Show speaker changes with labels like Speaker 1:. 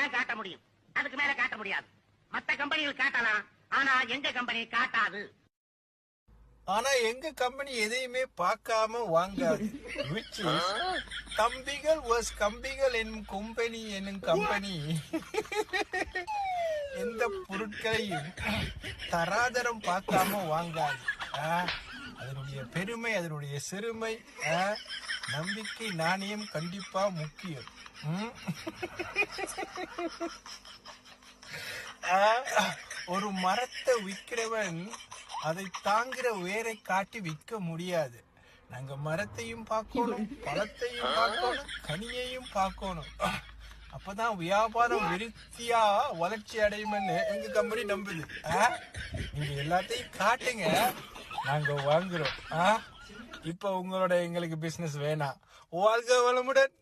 Speaker 1: தான் காட்ட முடியும், அதுக்கு மேல காட்ட முடியாது. மத்த கம்பெனிகள் காட்டலாம், ஆனா எங்க கம்பெனி காட்டாது.
Speaker 2: ஆனா எங்க கம்பெனி எதையுமே பார்க்காம வாங்காது. Which is, கம்பிகள் was கம்பிகள் என்னும் கம்பெனி எந்த பொருட்களையும் தராதரம் பார்க்காம வாங்காது. அதனுடைய பெருமை, அதனுடைய சிறுமை, நம்பிக்கை, நாணயம் கண்டிப்பா முக்கியம். ஒரு மரத்தை விற்கிறவன் அதை தாங்கிற வேரை காட்டி விற்க முடியாது. நாங்க மரத்தையும் பார்க்கணும், பழத்தையும் பார்க்கணும், கனியையும் பார்க்கணும். அப்பதான் வியாபாரம் விருத்தியா வளர்ச்சி அடையும்னு எங்க கம்பெனி நம்புது. நீங்க எல்லாத்தையும் காட்டுங்க, நாங்க வாங்குறோம். இப்ப உங்களோட எங்களுக்கு பிசினஸ் வேணாம். வாழ்க வளமுடன்.